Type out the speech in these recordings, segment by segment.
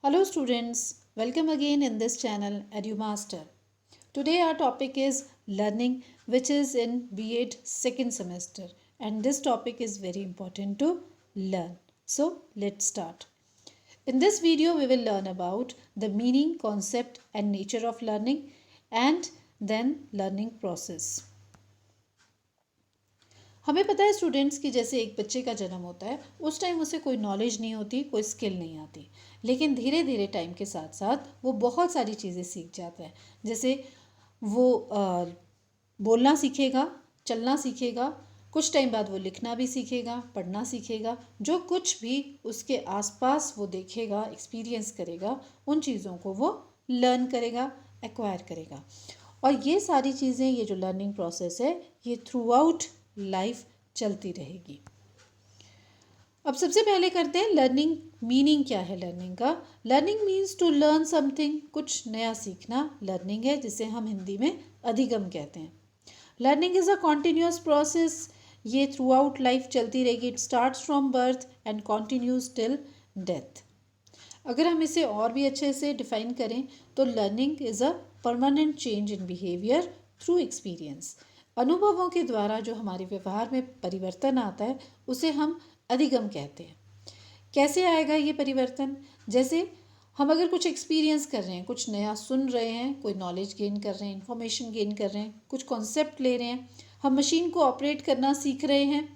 Hello students, welcome again in this channel EduMaster. Today our topic is learning, which is in B.Ed second semester, and this topic is very important to learn. So let's start. In this video we will learn about the meaning, concept and nature of learning and then learning process. हमें पता है students कि जैसे एक बच्चे का जन्म होता है उस टाइम उसे कोई नॉलेज नहीं होती, कोई स्किल नहीं आती, लेकिन धीरे धीरे टाइम के साथ साथ वो बहुत सारी चीज़ें सीख जाता है। जैसे वो बोलना सीखेगा, चलना सीखेगा, कुछ टाइम बाद वो लिखना भी सीखेगा, पढ़ना सीखेगा। जो कुछ भी उसके आसपास वो देखेगा, एक्सपीरियंस करेगा, उन चीज़ों को वो लर्न करेगा, एक्वायर करेगा। और ये सारी चीज़ें, ये जो लर्निंग प्रोसेस है, ये थ्रू आउट लाइफ चलती रहेगी। अब सबसे पहले करते हैं लर्निंग मीनिंग क्या है लर्निंग का। Learning means to learn something, कुछ नया सीखना लर्निंग है, जिसे हम हिंदी में अधिगम कहते हैं। Learning is a continuous process, ये थ्रू आउट लाइफ चलती रहेगी। It starts from birth and continues till death. अगर हम इसे और भी अच्छे से डिफाइन करें तो learning is a permanent change in behaviour through experience. अनुभवों के द्वारा जो हमारे व्यवहार में परिवर्तन आता है उसे हम अधिगम कहते हैं। कैसे आएगा ये परिवर्तन? जैसे हम अगर कुछ एक्सपीरियंस कर रहे हैं, कुछ नया सुन रहे हैं, कोई नॉलेज गेन कर रहे हैं, इंफॉर्मेशन गेन कर रहे हैं, कुछ कॉन्सेप्ट ले रहे हैं, हम मशीन को ऑपरेट करना सीख रहे हैं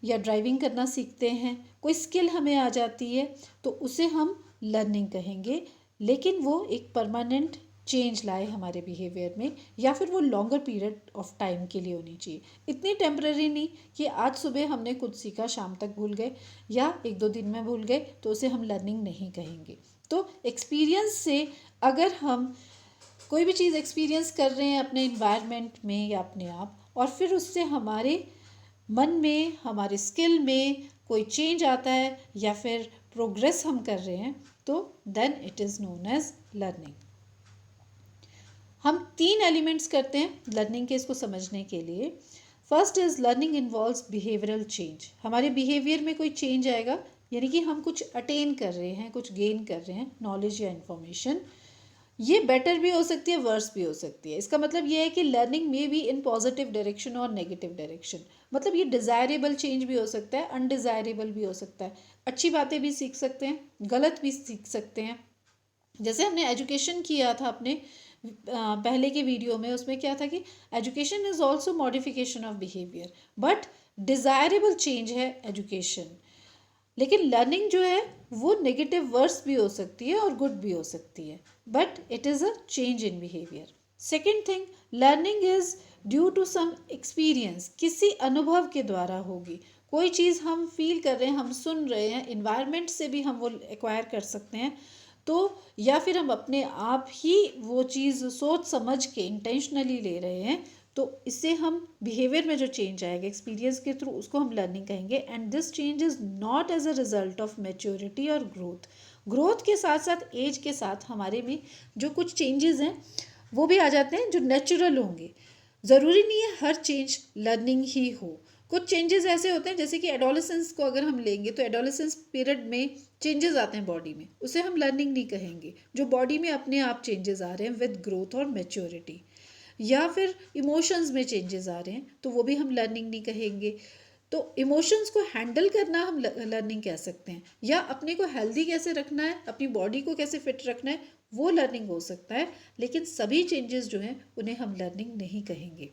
या ड्राइविंग करना सीखते हैं, कोई स्किल हमें आ जाती है, तो उसे हम लर्निंग कहेंगे। लेकिन वो एक परमानेंट चेंज लाए हमारे बिहेवियर में, या फिर वो लॉन्गर पीरियड ऑफ टाइम के लिए होनी चाहिए। इतनी टेम्पररी नहीं कि आज सुबह हमने कुछ सीखा, शाम तक भूल गए या एक दो दिन में भूल गए, तो उसे हम लर्निंग नहीं कहेंगे। तो एक्सपीरियंस से अगर हम कोई भी चीज़ एक्सपीरियंस कर रहे हैं अपने इन्वायरमेंट में या अपने आप, और फिर उससे हमारे मन में, हमारे स्किल में कोई चेंज आता है या फिर प्रोग्रेस हम कर रहे हैं, तो then it is known as learning. हम तीन एलिमेंट्स करते हैं लर्निंग के, इसको समझने के लिए। First is learning involves behavioural change. हमारे बिहेवियर में कोई चेंज आएगा, यानी कि हम कुछ अटेन कर रहे हैं, कुछ गेन कर रहे हैं, नॉलेज या इन्फॉर्मेशन। ये बेटर भी हो सकती है, वर्स भी हो सकती है। इसका मतलब ये है कि लर्निंग में भी इन पॉजिटिव डायरेक्शन और नेगेटिव डायरेक्शन। मतलब ये डिज़ायरेबल चेंज भी हो सकता है, अनडिज़ायरेबल भी हो सकता है। अच्छी बातें भी सीख सकते हैं, गलत भी सीख सकते हैं। जैसे हमने एजुकेशन किया था अपने पहले के वीडियो में, उसमें क्या था कि education is also modification of behaviour, but desirable change है एजुकेशन। लेकिन लर्निंग जो है वो नेगेटिव वर्स भी हो सकती है और गुड भी हो सकती है, but it is a change in behaviour. Second thing, learning is due to some experience, किसी अनुभव के द्वारा होगी। कोई चीज़ हम फील कर रहे हैं, हम सुन रहे हैं, इन्वायरमेंट से भी हम वो एक्वायर कर सकते हैं, तो या फिर हम अपने आप ही वो चीज़ सोच समझ के इंटेंशनली ले रहे हैं, तो इससे हम बिहेवियर में जो चेंज आएगा एक्सपीरियंस के थ्रू, उसको हम लर्निंग कहेंगे। And this change is not as a result of maturity और ग्रोथ। ग्रोथ के साथ साथ, एज के साथ हमारे में जो कुछ चेंजेस हैं वो भी आ जाते हैं, जो नेचुरल होंगे। ज़रूरी नहीं है हर चेंज लर्निंग ही हो। कुछ चेंजेस ऐसे होते हैं, जैसे कि एडोलेसेंस को अगर हम लेंगे तो एडोलेसेंस पीरियड में चेंजेस आते हैं बॉडी में, उसे हम लर्निंग नहीं कहेंगे। जो बॉडी में अपने आप चेंजेस आ रहे हैं विद ग्रोथ और मैच्योरिटी, या फिर इमोशंस में चेंजेस आ रहे हैं, तो वो भी हम लर्निंग नहीं कहेंगे। तो इमोशंस को हैंडल करना हम लर्निंग कह सकते हैं, या अपने को हेल्दी कैसे रखना है, अपनी बॉडी को कैसे फिट रखना है, वो लर्निंग हो सकता है। लेकिन सभी चेंजेस जो हैं उन्हें हम लर्निंग नहीं कहेंगे।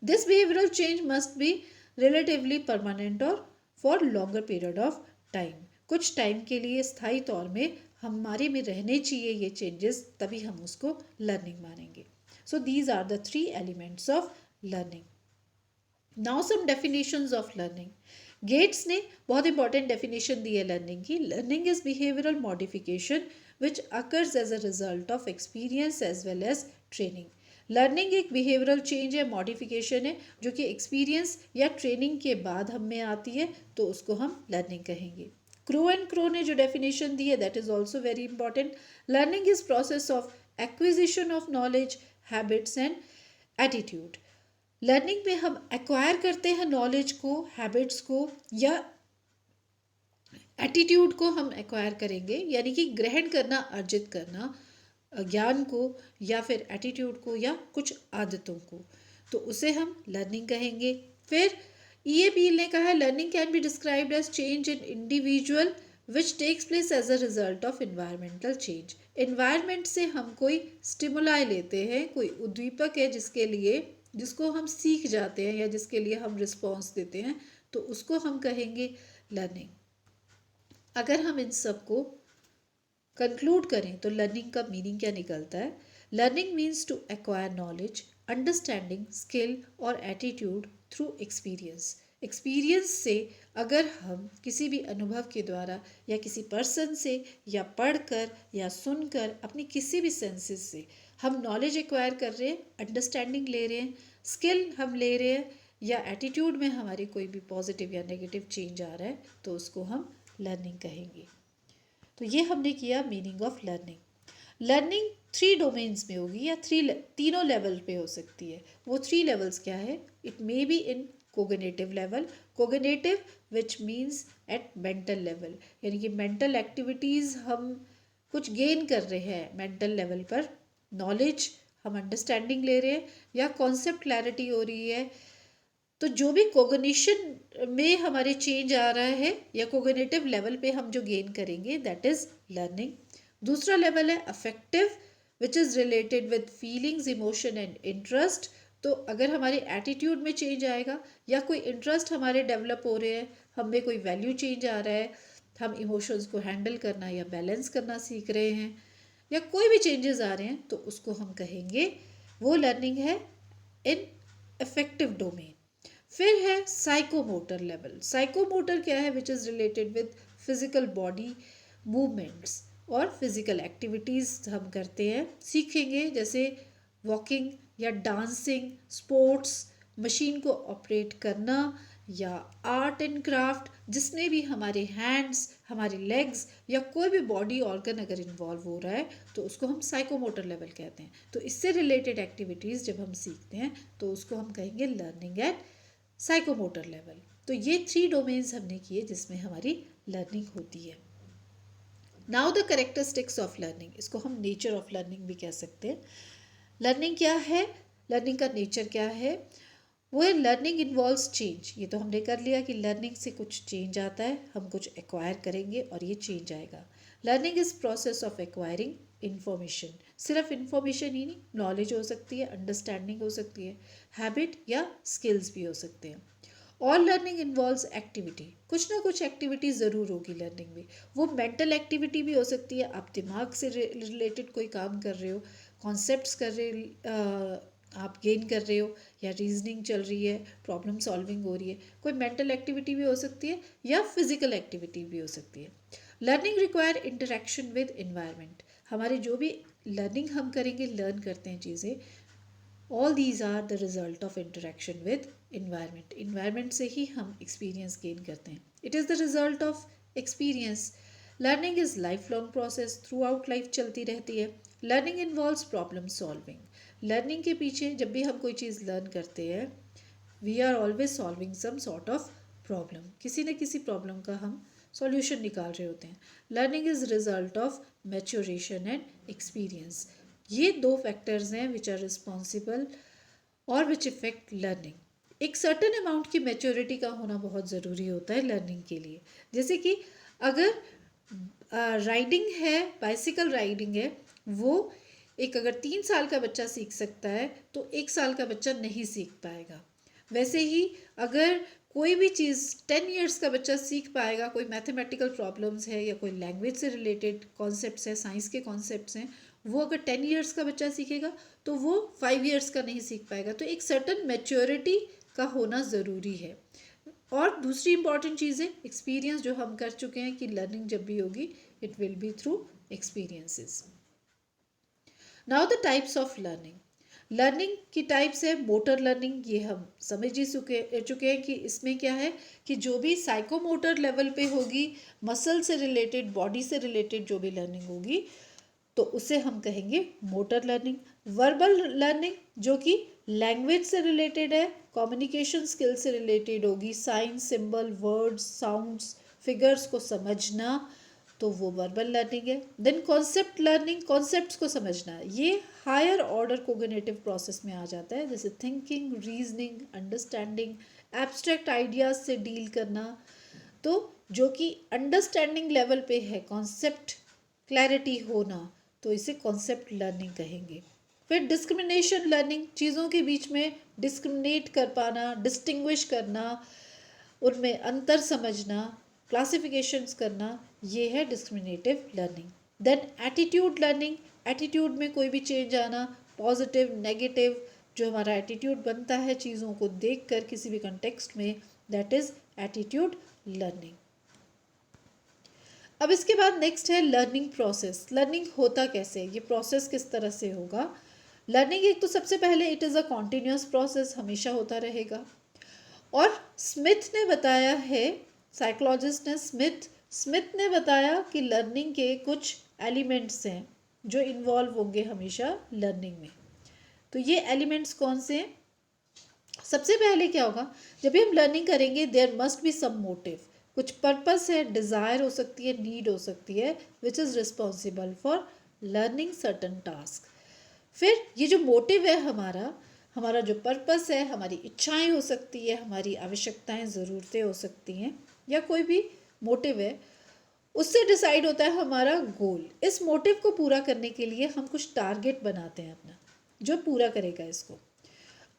This behavioural change must be relatively permanent और for longer period of time. कुछ टाइम के लिए स्थायी तौर में हमारे में रहने चाहिए ये चेंजेस, तभी हम उसको लर्निंग मानेंगे। So these are the three elements of learning. Now some definitions of learning. Gates ने बहुत इंपॉर्टेंट डेफिनेशन दी है लर्निंग की। Learning is behavioural modification which occurs as a result of experience as well as training. Learning एक behavioural change है, modification है, जो कि एक्सपीरियंस या ट्रेनिंग के बाद हम में आती है, तो उसको हम लर्निंग कहेंगे। क्रो एंड क्रो ने जो डेफिनेशन दी है, that is also very important. Learning is process of acquisition of knowledge, habits and attitude. Learning में हम एक्वायर करते हैं नॉलेज को, हैबिट्स को, या एटीट्यूड को हम एक्वायर करेंगे, यानी कि ग्रहण करना, अर्जित करना ज्ञान को या फिर एटीट्यूड को या कुछ आदतों को, तो उसे हम लर्निंग कहेंगे। फिर ये पील ने कहा है learning can be described as change in individual which takes place as a result of environmental change. Environment से हम कोई स्टिमुलाई लेते हैं, कोई उद्दीपक है जिसको हम सीख जाते हैं या जिसके लिए हम रिस्पॉन्स देते हैं, तो उसको हम कहेंगे लर्निंग। अगर हम इन सब को कंक्लूड करें तो लर्निंग का मीनिंग क्या निकलता है? Learning means to acquire knowledge, understanding, skill और एटीट्यूड थ्रू एक्सपीरियंस। एक्सपीरियंस से अगर हम किसी भी अनुभव के द्वारा या किसी पर्सन से या पढ़कर या सुनकर अपनी किसी भी सेंसेस से हम नॉलेज एक्वायर कर रहे हैं, अंडरस्टैंडिंग ले रहे हैं, स्किल हम ले रहे हैं, या एटीट्यूड में हमारे कोई भी पॉजिटिव या नेगेटिव चेंज आ रहा है, तो उसको हम लर्निंग कहेंगे। तो ये हमने किया meaning of learning. Learning 3 domains में होगी या तीनों लेवल पे हो सकती है। वो 3 लेवल्स क्या है? It may be in cognitive level, cognitive which means at mental level, यानी कि मेंटल एक्टिविटीज़ हम कुछ गेन कर रहे हैं मेंटल लेवल पर, नॉलेज हम अंडरस्टैंडिंग ले रहे हैं या कॉन्सेप्ट क्लैरिटी हो रही है, तो जो भी कोग्निशन में हमारे चेंज आ रहा है या कोग्निटिव लेवल पे हम जो गेन करेंगे, दैट इज लर्निंग। दूसरा लेवल है affective which is related with feelings, emotion and interest. तो अगर हमारे एटीट्यूड में चेंज आएगा या कोई इंटरेस्ट हमारे डेवलप हो रहे हैं, हम में कोई वैल्यू चेंज आ रहा है, हम इमोशंस को हैंडल करना या बैलेंस करना सीख रहे हैं, या कोई भी चेंजेस आ रहे हैं, तो उसको हम कहेंगे वो लर्निंग है इन अफेक्टिव डोमेन। फिर है साइकोमोटर लेवल। साइकोमोटर क्या है? Which is related with physical body movements और फिजिकल एक्टिविटीज़ हम करते हैं, सीखेंगे, जैसे वॉकिंग या डांसिंग, स्पोर्ट्स, मशीन को ऑपरेट करना या आर्ट एंड क्राफ्ट, जिसमें भी हमारे हैंड्स, हमारे लेग्स या कोई भी बॉडी ऑर्गन अगर इन्वॉल्व हो रहा है, तो उसको हम साइकोमोटर लेवल कहते हैं। तो इससे रिलेटेड एक्टिविटीज़ जब हम सीखते हैं तो उसको हम कहेंगे लर्निंग एट साइकोमोटर लेवल। तो ये 3 डोमेन्स हमने किए जिसमें हमारी लर्निंग होती है। Now the characteristics of learning, इसको हम नेचर ऑफ लर्निंग भी कह सकते हैं। लर्निंग क्या है? लर्निंग का नेचर क्या है? वो है लर्निंग इन्वॉल्व्स चेंज। ये तो हमने कर लिया कि लर्निंग से कुछ चेंज आता है, हम कुछ एक्वायर करेंगे और ये चेंज आएगा। Learning is process of acquiring information. सिर्फ इन्फॉर्मेशन ही नहीं, नॉलेज हो सकती है, अंडरस्टैंडिंग हो सकती है, हैबिट या स्किल्स भी हो सकते हैं। ऑल लर्निंग इन्वॉल्व्स एक्टिविटी, कुछ ना कुछ एक्टिविटी ज़रूर होगी लर्निंग में। वो मेंटल एक्टिविटी भी हो सकती है, आप दिमाग से रिलेटेड कोई काम कर रहे हो, कॉन्सेप्ट्स कर रहे आप गेन कर रहे हो, या रीजनिंग चल रही है, प्रॉब्लम सॉल्विंग हो रही है, कोई मेंटल एक्टिविटी भी हो सकती है या फिजिकल एक्टिविटी भी हो सकती है। Learning require interaction with environment. हमारे जो भी लर्निंग हम करेंगे, लर्न करते हैं चीज़ें, all these are the result of interaction with environment. Environment से ही हम एक्सपीरियंस गेन करते हैं। It is the result of experience. Learning is life long process, throughout life चलती रहती है। Learning involves problem solving. Learning के पीछे जब भी हम कोई चीज़ लर्न करते हैं, we are always solving some sort of problem, किसी न किसी प्रॉब्लम का हम सॉल्यूशन निकाल रहे होते हैं। Learning is result of maturation and experience. ये 2 फैक्टर्स हैं विच आर रिस्पॉन्सिबल और विच इफेक्ट लर्निंग। एक सर्टन अमाउंट की मैच्योरिटी का होना बहुत ज़रूरी होता है लर्निंग के लिए। जैसे कि अगर राइडिंग है, बाइसिकल राइडिंग है, वो एक अगर 3 साल का बच्चा सीख सकता है तो 1 साल का बच्चा नहीं सीख पाएगा। वैसे ही अगर कोई भी चीज़ 10 इयर्स का बच्चा सीख पाएगा, कोई मैथमेटिकल प्रॉब्लम्स है या कोई लैंग्वेज से रिलेटेड कॉन्सेप्ट्स है, साइंस के कॉन्सेप्ट्स हैं, वो अगर 10 इयर्स का बच्चा सीखेगा तो वो 5 इयर्स का नहीं सीख पाएगा। तो एक सर्टन मैच्योरिटी का होना ज़रूरी है। और दूसरी इंपॉर्टेंट चीज़ है एक्सपीरियंस, जो हम कर चुके हैं कि लर्निंग जब भी होगी it will be through experiences. Now the types of learning. Learning की टाइप्स है मोटर लर्निंग, ये हम समझ ही चुके हैं कि इसमें क्या है कि जो भी साइकोमोटर लेवल पे होगी, मसल से रिलेटेड, बॉडी से रिलेटेड जो भी लर्निंग होगी, तो उसे हम कहेंगे मोटर लर्निंग। वर्बल लर्निंग जो कि लैंग्वेज से रिलेटेड है, कम्युनिकेशन स्किल से रिलेटेड होगी, science, symbol, words, sounds, figures को समझना, तो वो वर्बल लर्निंग है। देन कॉन्सेप्ट लर्निंग, कॉन्सेप्ट्स को समझना, ये हायर ऑर्डर कोग्निटिव प्रोसेस में आ जाता है, जैसे thinking, reasoning, understanding, abstract ideas से डील करना, तो जो कि अंडरस्टैंडिंग लेवल पे है, कॉन्सेप्ट क्लैरिटी होना, तो इसे कॉन्सेप्ट लर्निंग कहेंगे। फिर डिस्क्रिमिनेशन लर्निंग, चीज़ों के बीच में डिस्क्रिमिनेट कर पाना, डिस्टिंग्विश करना, उनमें अंतर समझना, क्लासिफिकेशंस करना, ये है discriminative learning. Then attitude learning, attitude में कोई भी चेंज आना, पॉजिटिव, नेगेटिव, जो हमारा एटीट्यूड बनता है चीज़ों को देखकर किसी भी कंटेक्स्ट में, दैट इज़ एटीट्यूड लर्निंग। अब इसके बाद नेक्स्ट है लर्निंग प्रोसेस। लर्निंग होता कैसे, ये प्रोसेस किस तरह से होगा। लर्निंग एक तो सबसे पहले it is a continuous process, हमेशा होता रहेगा। और स्मिथ ने बताया है, साइकोलॉजिस्ट ने स्मिथ ने बताया कि लर्निंग के कुछ एलिमेंट्स हैं जो इन्वॉल्व होंगे हमेशा लर्निंग में। तो ये एलिमेंट्स कौन से हैं। सबसे पहले क्या होगा, जब भी हम लर्निंग करेंगे there must be some motive, कुछ पर्पस है, डिज़ायर हो सकती है, नीड हो सकती है, which is responsible for learning certain task. फिर ये जो मोटिव है हमारा जो पर्पस है, हमारी इच्छाएं हो सकती है, हमारी आवश्यकताएं, ज़रूरतें हो सकती हैं, या कोई भी मोटिव है, उससे डिसाइड होता है हमारा गोल। इस मोटिव को पूरा करने के लिए हम कुछ टारगेट बनाते हैं अपना, जो पूरा करेगा इसको।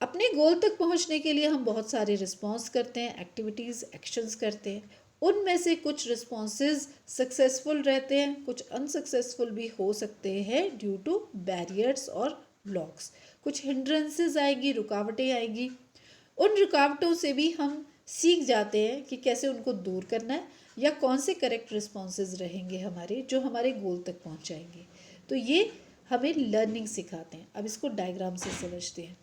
अपने गोल तक पहुंचने के लिए हम बहुत सारे रिस्पॉन्स करते हैं, एक्टिविटीज़, एक्शंस करते हैं। उनमें से कुछ रिस्पॉन्सेज सक्सेसफुल रहते हैं, कुछ अनसक्सेसफुल भी हो सकते हैं ड्यू टू बैरियर्स और ब्लॉक्स। कुछ हिंड्रेंसेस आएगी, रुकावटें आएगी। उन रुकावटों से भी हम सीख जाते हैं कि कैसे उनको दूर करना है, या कौन से करेक्ट रिस्पॉन्सेज रहेंगे हमारे जो हमारे गोल तक पहुंचाएंगे। तो ये हमें लर्निंग सिखाते हैं। अब इसको डायग्राम से समझते हैं।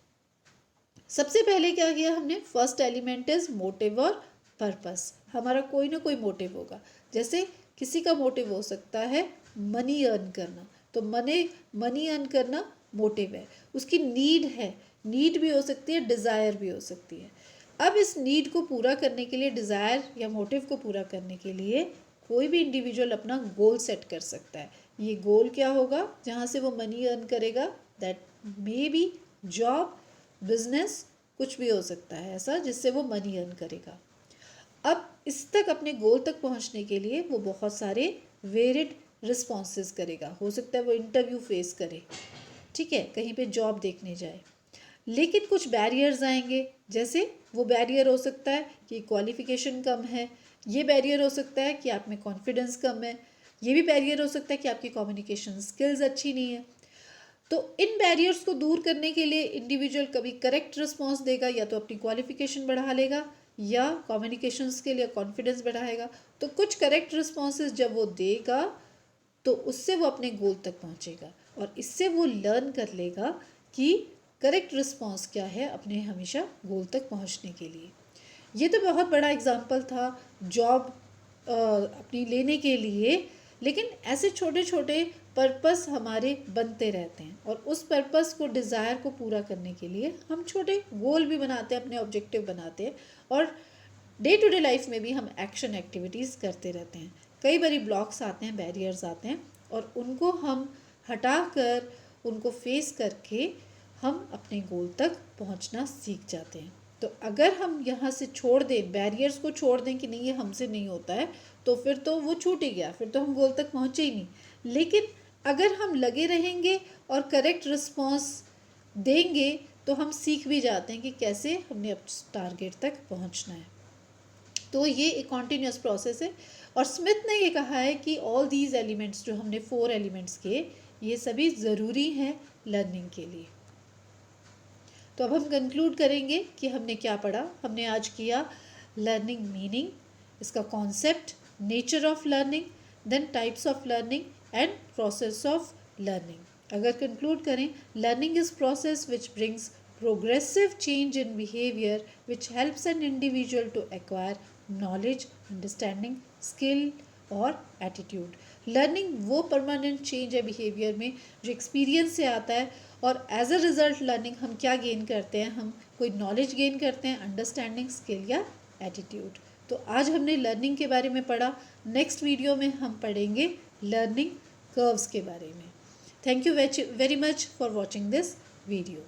सबसे पहले क्या किया हमने, फर्स्ट एलिमेंट इज मोटिव और पर्पस। हमारा कोई ना कोई मोटिव होगा, जैसे किसी का मोटिव हो सकता है मनी अर्न करना, तो मनी अर्न करना मोटिव है। उसकी नीड है, नीड भी हो सकती है, डिज़ायर भी हो सकती है। अब इस नीड को पूरा करने के लिए, डिज़ायर या मोटिव को पूरा करने के लिए कोई भी इंडिविजुअल अपना गोल सेट कर सकता है। ये गोल क्या होगा, जहाँ से वो मनी अर्न करेगा, that may be job, business, कुछ भी हो सकता है ऐसा जिससे वो मनी अर्न करेगा। अब इस तक, अपने गोल तक पहुंचने के लिए वो बहुत सारे वेरिड रिस्पॉन्सेज करेगा। हो सकता है वो इंटरव्यू फेस करे, ठीक है, कहीं पे जॉब देखने जाए, लेकिन कुछ बैरियर्स आएंगे। जैसे वो बैरियर हो सकता है कि क्वालिफिकेशन कम है, ये बैरियर हो सकता है कि आप में कॉन्फिडेंस कम है, ये भी बैरियर हो सकता है कि आपकी कम्युनिकेशन स्किल्स अच्छी नहीं है। तो इन बैरियर्स को दूर करने के लिए इंडिविजुअल कभी करेक्ट रिस्पॉन्स देगा, या तो अपनी क्वालिफिकेशन बढ़ा लेगा, या कम्युनिकेशन स्किल या कॉन्फिडेंस बढ़ाएगा। तो कुछ करेक्ट रिस्पॉन्सेज जब वो देगा तो उससे वो अपने गोल तक पहुंचेगा, और इससे वो लर्न कर लेगा कि करेक्ट रिस्पॉन्स क्या है अपने हमेशा गोल तक पहुंचने के लिए। ये तो बहुत बड़ा एग्जाम्पल था जॉब अपनी लेने के लिए, लेकिन ऐसे छोटे छोटे पर्पस हमारे बनते रहते हैं, और उस पर्पस को, डिज़ायर को पूरा करने के लिए हम छोटे गोल भी बनाते हैं, अपने ऑब्जेक्टिव बनाते हैं, और डे टू डे लाइफ में भी हम एक्शन एक्टिविटीज़ करते रहते हैं। कई बारी ब्लॉक्स आते हैं, बैरियर्स आते हैं, और उनको हम हटा कर, उनको फेस करके हम अपने गोल तक पहुंचना सीख जाते हैं। तो अगर हम यहाँ से छोड़ दें, बैरियर्स को छोड़ दें कि नहीं ये हमसे नहीं होता है, तो फिर तो वो छूट ही गया, फिर तो हम गोल तक पहुँचे ही नहीं। लेकिन अगर हम लगे रहेंगे और करेक्ट रिस्पॉन्स देंगे तो हम सीख भी जाते हैं कि कैसे हमने अब टारगेट तक पहुँचना है। तो ये एक कॉन्टीन्यूस प्रोसेस है, और स्मिथ ने ये कहा है कि ऑल दीज एलिमेंट्स, जो हमने 4 एलिमेंट्स किए, ये सभी ज़रूरी हैं लर्निंग के लिए। तो अब हम कंक्लूड करेंगे कि हमने क्या पढ़ा। हमने आज किया लर्निंग मीनिंग, इसका concept, nature of learning, then types of learning and process of learning. अगर कंक्लूड करें, learning is process which brings progressive change in behavior which helps an individual to acquire knowledge, understanding, skill और attitude. Learning वो permanent change है behaviour में जो experience से आता है, और एज अ रिज़ल्ट लर्निंग हम क्या गेन करते हैं, हम कोई नॉलेज गेन करते हैं, अंडरस्टैंडिंग, स्किल या एटीट्यूड। तो आज हमने लर्निंग के बारे में पढ़ा। नेक्स्ट वीडियो में हम पढ़ेंगे लर्निंग कर्व्स के बारे में। Thank you very much for watching this video.